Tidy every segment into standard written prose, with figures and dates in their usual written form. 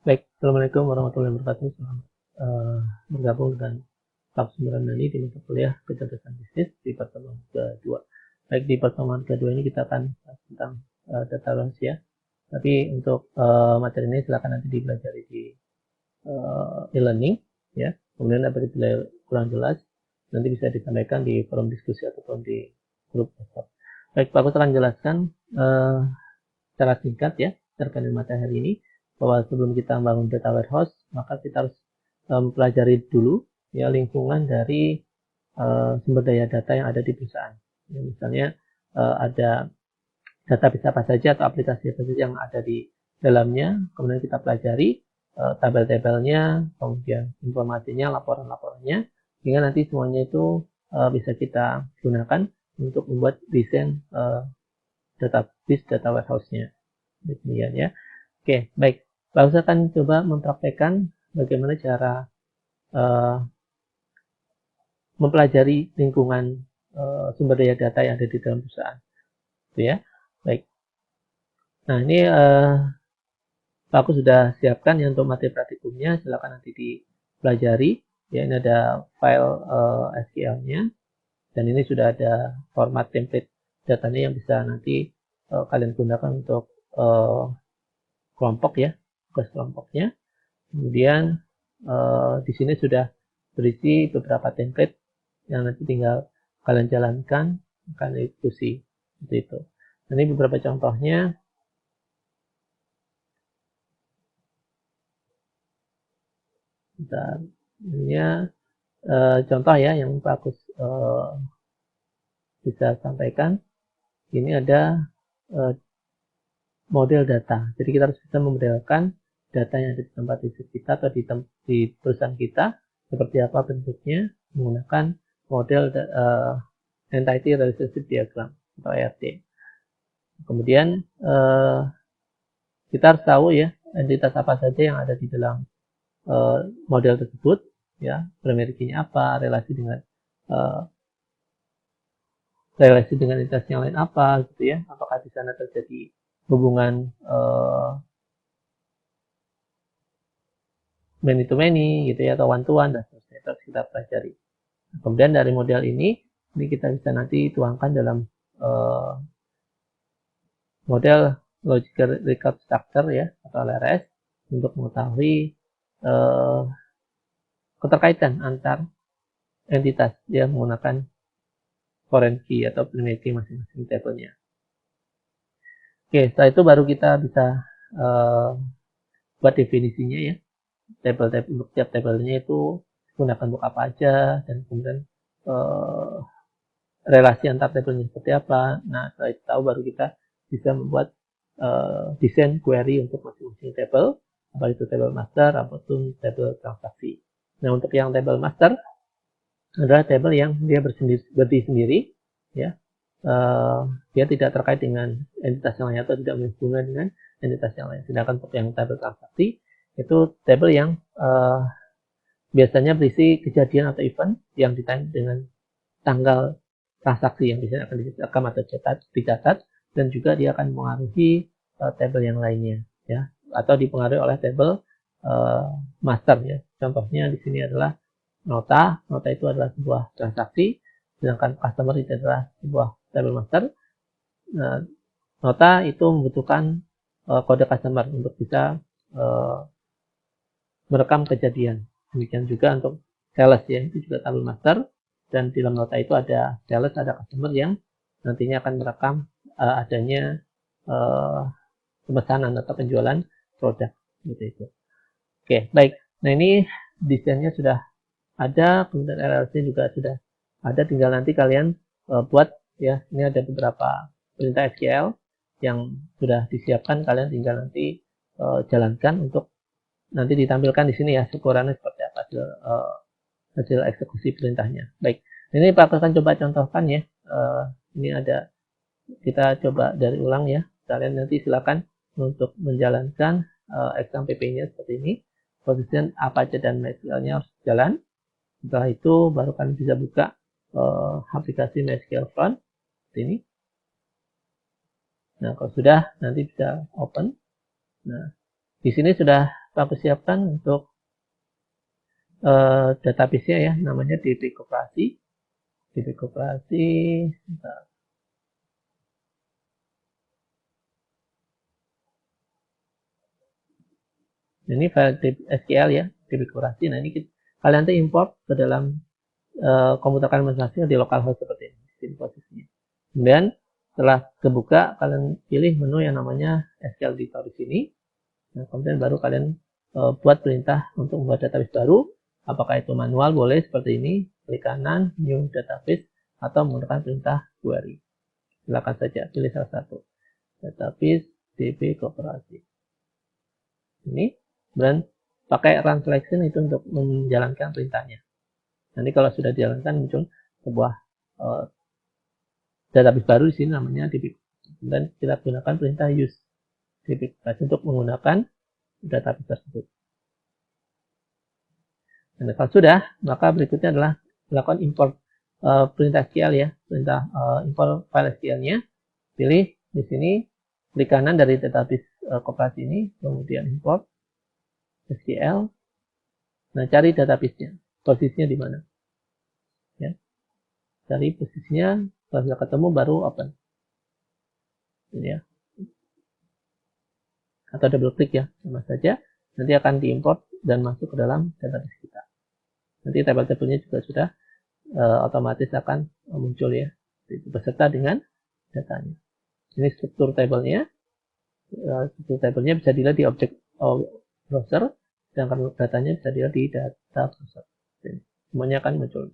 Baik, Assalamualaikum warahmatullahi wabarakatuh. Selamat bergabung dengan Pak Sumberani di mata kuliah kecerdasan bisnis di pertemuan kedua. Baik, di pertemuan kedua ini kita akan bahas tentang data rahasia. Tapi untuk materi ini silakan nanti dipelajari di e-learning, ya. Kemudian apabila kurang jelas, nanti bisa disampaikan di forum diskusi ataupun di grup WhatsApp. Baik, Pak Agus akan jelaskan secara singkat ya terkait dengan materi hari ini, bahwa sebelum kita membangun data warehouse, maka kita harus mempelajari dulu ya lingkungan dari sumber daya data yang ada di perusahaan. Ya, misalnya ada database apa saja atau aplikasi apa saja yang ada di dalamnya, kemudian kita pelajari tabel-tabelnya, kemudian informasinya, laporan-laporannya, sehingga nanti semuanya itu bisa kita gunakan untuk membuat desain database data warehouse-nya. Demikian ya. Oke, baik. Lalu saya akan coba mempraktekkan bagaimana cara mempelajari lingkungan sumber daya data yang ada di dalam perusahaan. Gitu ya. Baik. Nah, ini aku sudah siapkan ya untuk materi praktikumnya. Silakan nanti dipelajari. Ya, ini ada file SQL-nya. Dan ini sudah ada format template datanya yang bisa nanti kalian gunakan untuk kelompok ya, tugas kelompoknya. Kemudian di sini sudah berisi beberapa template yang nanti tinggal kalian jalankan, kalian diskusi seperti itu. Ini beberapa contohnya. Bentar, ini contoh ya yang Pak Agus bisa sampaikan. Ini ada model data. Jadi kita harus bisa memodelkan data yang ada di tempat riset kita atau di perusahaan kita seperti apa bentuknya menggunakan model Entity Relationship Diagram atau ERD. Kemudian kita harus tahu ya entitas apa saja yang ada di dalam model tersebut, ya memilikinya apa, relasi dengan entitas yang lain apa, gitu ya. Apakah di sana terjadi hubungan many to many gitu ya, atau one to one, dan seterusnya. Itu harus kita pelajari. Kemudian dari model ini kita bisa nanti tuangkan dalam model Logical Record Structure ya, atau LRS, untuk mengetahui keterkaitan antar entitas ya menggunakan foreign key atau primary key masing-masing tabelnya. Oke, setelah itu baru kita bisa buat definisinya ya. Tabel-tabel untuk tiap tabelnya itu gunakan untuk apa aja, dan kemudian relasi antar tabelnya seperti apa. Nah, setelah itu tahu baru kita bisa membuat desain query untuk masing-masing tabel, apa itu tabel master ataupun tabel transaksi. Nah, untuk yang tabel master adalah tabel yang dia berdiri sendiri, ya. Dia tidak terkait dengan entitas yang lain atau tidak berhubungan dengan entitas yang lain. Sedangkan untuk yang tabel transaksi itu tabel yang biasanya berisi kejadian atau event yang ditandai dengan tanggal transaksi yang bisa akan direkam atau dicatat, dan juga dia akan mengaruhi tabel yang lainnya ya, atau dipengaruhi oleh tabel master ya. Contohnya di sini adalah nota itu adalah sebuah transaksi, sedangkan customer itu adalah sebuah tabel master. Nota itu membutuhkan kode customer untuk bisa merekam kejadian. Demikian juga untuk sales ya, itu juga tabel master, dan di dalam nota itu ada sales, ada customer yang nantinya akan merekam adanya pemesanan atau penjualan produk gitu itu. Oke, baik. Nah, ini desainnya sudah ada, kemudian RLC juga sudah ada, tinggal nanti kalian buat ya. Ini ada beberapa perintah SQL yang sudah disiapkan, kalian tinggal nanti jalankan untuk nanti ditampilkan di sini ya ukurannya seperti apa hasil eksekusi perintahnya. Baik, ini Pak akan coba contohkan ya. Ini ada, kita coba dari ulang ya. Kalian nanti silakan untuk menjalankan XAMPP-nya seperti ini. Position apa aja dan MySQL-nya harus jalan. Setelah itu baru kalian bisa buka aplikasi MySQL Front seperti ini. Nah, kalau sudah nanti bisa open. Nah, di sini sudah aku siapkan untuk database-nya ya, namanya DB Koperasi. DB Koperasi. Bentar. Ini file SQL ya, DB Koperasi. Nah ini kalian nanti import ke dalam komputer kalian masing-masing di localhost seperti ini, di posisinya. Kemudian setelah kebuka, kalian pilih menu yang namanya SQL Editor di sini. Nah, kemudian baru kalian buat perintah untuk membuat database baru. Apakah itu manual, boleh seperti ini, klik kanan, new database, atau menggunakan perintah query. Silakan saja pilih salah satu. Database DB Koperasi. Ini, dan pakai run selection itu untuk menjalankan perintahnya. Nanti kalau sudah dijalankan muncul sebuah database baru di sini namanya DB. Dan kita gunakan perintah use DB untuk menggunakan database tersebut. Nah, kalau sudah, maka berikutnya adalah melakukan import perintah SQL ya, perintah import file SQL-nya. Pilih di sini, klik kanan dari database Koperasi ini, kemudian import SQL. Nah, cari database-nya, posisinya di mana. Ya. Cari posisinya, kalau sudah ketemu baru open. Ini ya. Atau double klik ya, sama saja. Nanti akan diimport dan masuk ke dalam database kita. Nanti tabel-tabelnya juga sudah otomatis akan muncul ya, beserta dengan datanya. Ini struktur tabelnya. Struktur tabelnya bisa dilihat di objek browser, sedangkan datanya bisa dilihat di data browser. Semuanya akan muncul.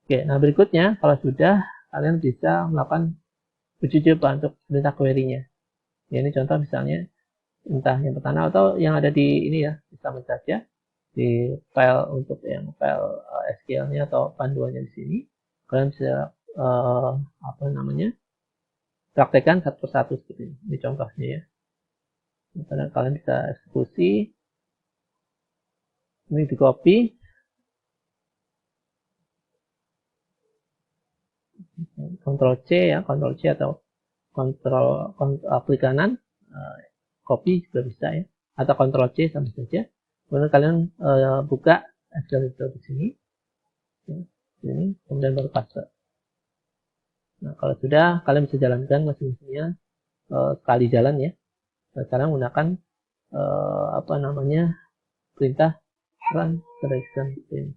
Oke, nah berikutnya kalau sudah, kalian bisa melakukan uji coba untuk perintah query-nya. Ya, ini contoh misalnya entah yang pertama atau yang ada di ini ya, sama saja di file untuk yang file SQL-nya atau panduannya di sini. Kalian bisa apa namanya? Praktekkan satu persatu seperti ini. Ini contohnya ya. Misalnya kalian bisa eksekusi. Ini di copy. Ctrl C ya, Ctrl C atau klik kanan. Copy juga bisa ya. Atau Ctrl C sama saja. Kemudian kalian buka SQL Editor di sini. Ya, ini kemudian baru paste. Nah, kalau sudah, kalian bisa jalankan masing-masingnya sekali jalan ya. Nah, sekarang menggunakan apa namanya perintah run selection ini.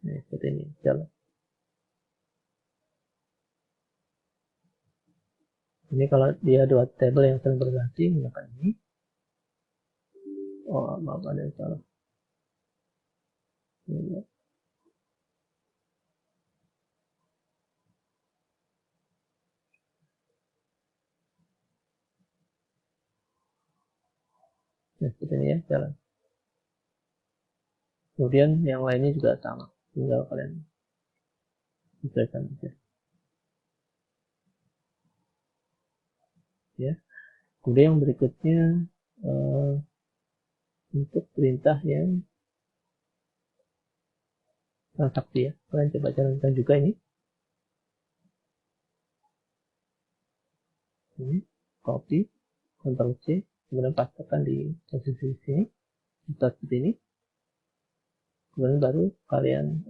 Nah, seperti ini jalan. Ini kalau dia dua table yang saling berganti menggunakan ini. Oh, maaf ada yang salah. Ini ya. Nah, seperti ini ya jalan. Kemudian yang lainnya juga sama, tinggal kalian sesuaikan aja. Ya. Kemudian yang berikutnya untuk perintah yang transaksi ya, kalian coba jalankan juga ini. Ini copy, Ctrl C, kemudian pastekan di posisi sini, seperti ini. Kemudian baru kalian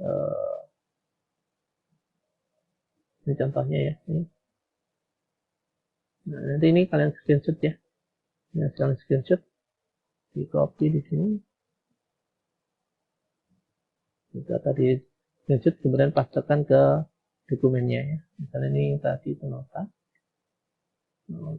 ini contohnya ya. Ini. Nah, nanti ini kalian screenshot ya. Nah, kalian screenshot, di copy di sini. Kita tadi screenshot kemudian pastekan ke dokumennya ya. Misalnya ini tadi itu nota. Nah,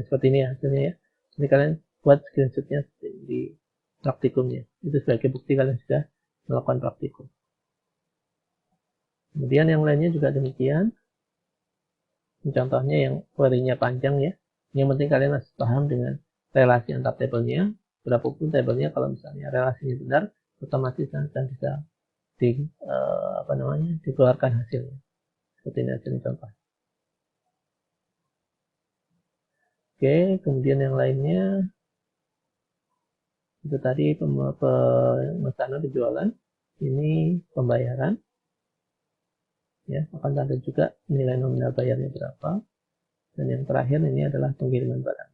seperti ini ya hasilnya ya. Ini kalian buat screenshotnya di praktikumnya. Itu sebagai bukti kalian sudah melakukan praktikum. Kemudian yang lainnya juga demikian. Contohnya yang query-nya panjang ya. Yang penting kalian harus paham dengan relasi antar tabelnya. Berapapun tabelnya, kalau misalnya relasinya benar, otomatis akan bisa dikeluarkan hasilnya. Seperti ini hasilnya contoh. Oke, kemudian yang lainnya itu tadi pemesanan penjualan, ini pembayaran ya, akan ada juga nilai nominal bayarnya berapa, dan yang terakhir ini adalah pengiriman barang.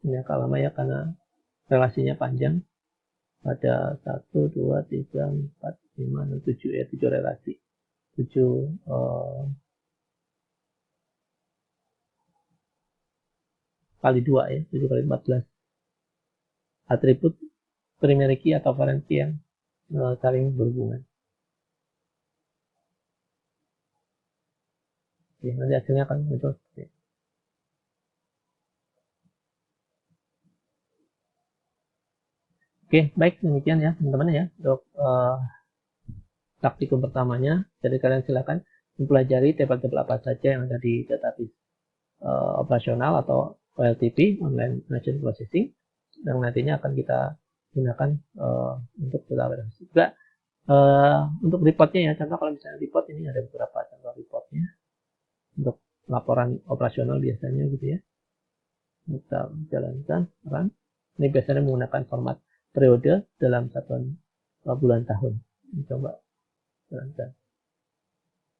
Ini agak lama ya karena relasinya panjang. Ada 1, 2, 3, 4, 5, 6, 7 ya, 7 relasi. 7 kali 2 ya, 7 kali 14 atribut primary key atau foreign key yang saling berhubungan. Oke, nanti hasilnya akan muncul seperti ini. Oke, baik, demikian ya teman-teman ya untuk praktikum pertamanya. Jadi kalian silakan mempelajari tabel-tabel apa saja yang ada di database operasional atau OLTP, Online Transaction Processing, yang nantinya akan kita gunakan untuk database. Juga untuk reportnya ya, contoh kalau misalnya report ini ada beberapa contoh reportnya untuk laporan operasional biasanya gitu ya. Kita jalankan run. Ini biasanya menggunakan format periode dalam satuan bulan tahun. Coba jalankan.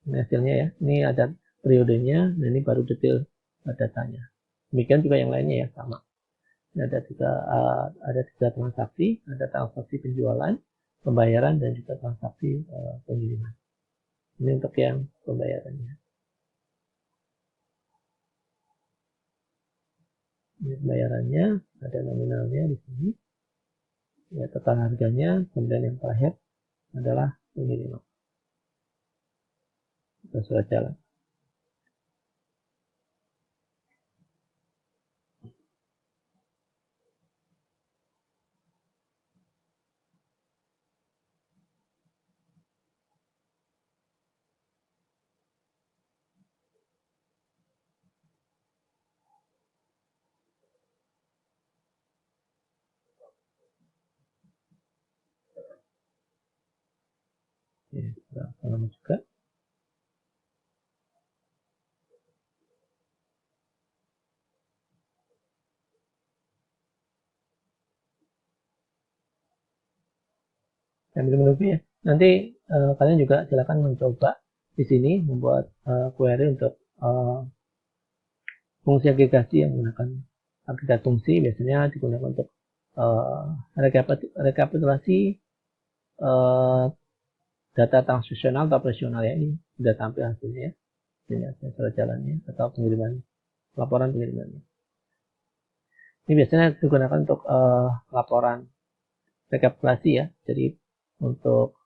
Ini hasilnya ya. Ini ada periodenya, nah ini baru detail datanya. Demikian juga yang lainnya ya, sama. Ini ada tiga transaksi, ada transaksi penjualan, pembayaran, dan juga transaksi pengiriman. Ini untuk yang pembayarannya. Ini pembayarannya, ada nominalnya di sini. Ya, total harganya, kemudian yang terakhir adalah pengiriman. Kita sudah jalan. Ya, sudah lama juga. Sambil menunggu ya. Nanti kalian juga silakan mencoba di sini membuat query untuk fungsi agregasi yang menggunakan agregat fungsi. Biasanya digunakan untuk rekapitulasi data transaksional atau operasional ya. Ini sudah tampil hasilnya ya. Ini hasil jalannya atau pengiriman, laporan pengirimannya. Ini biasanya digunakan untuk laporan rekapitulasi ya. Jadi untuk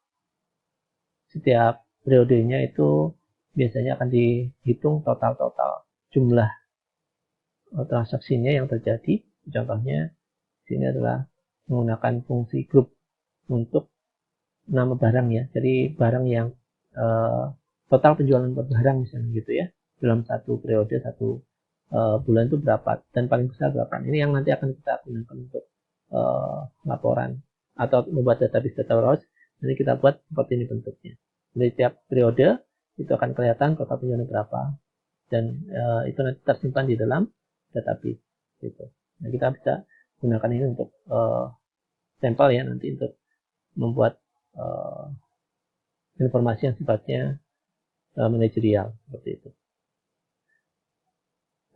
setiap periodenya itu biasanya akan dihitung total jumlah transaksinya yang terjadi. Contohnya sini adalah menggunakan fungsi grup untuk nama barang ya. Jadi barang yang total penjualan per barang misalnya gitu ya. Dalam satu periode, satu bulan itu berapa dan paling besar berapa. Ini yang nanti akan kita gunakan untuk laporan atau membuat database data warehouse. Nanti kita buat seperti ini bentuknya. Jadi tiap periode itu akan kelihatan total penjualan berapa dan itu nanti tersimpan di dalam database gitu. Nah, kita bisa gunakan ini untuk sampel ya nanti untuk membuat informasi yang sifatnya manajerial seperti itu.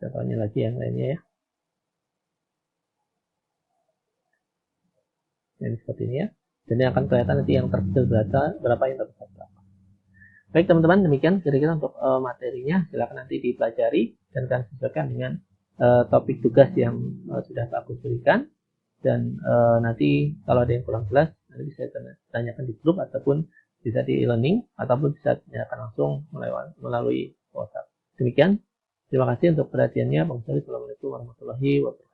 Contohnya lagi yang lainnya ya. Yang seperti ini ya. Jadi akan kelihatan nanti yang terkecil berapa yang terbesar berapa. Baik teman-teman, demikian kira-kira untuk materinya. Silakan nanti dipelajari dan kalian sesuaikan dengan topik tugas yang sudah Pak Agus berikan. Dan nanti kalau ada yang kurang jelas, nanti bisa tanyakan di grup ataupun bisa di e-learning ataupun bisa tanyakan langsung melalui WhatsApp. Demikian, terima kasih untuk perhatiannya. Assalamualaikum warahmatullahi wabarakatuh.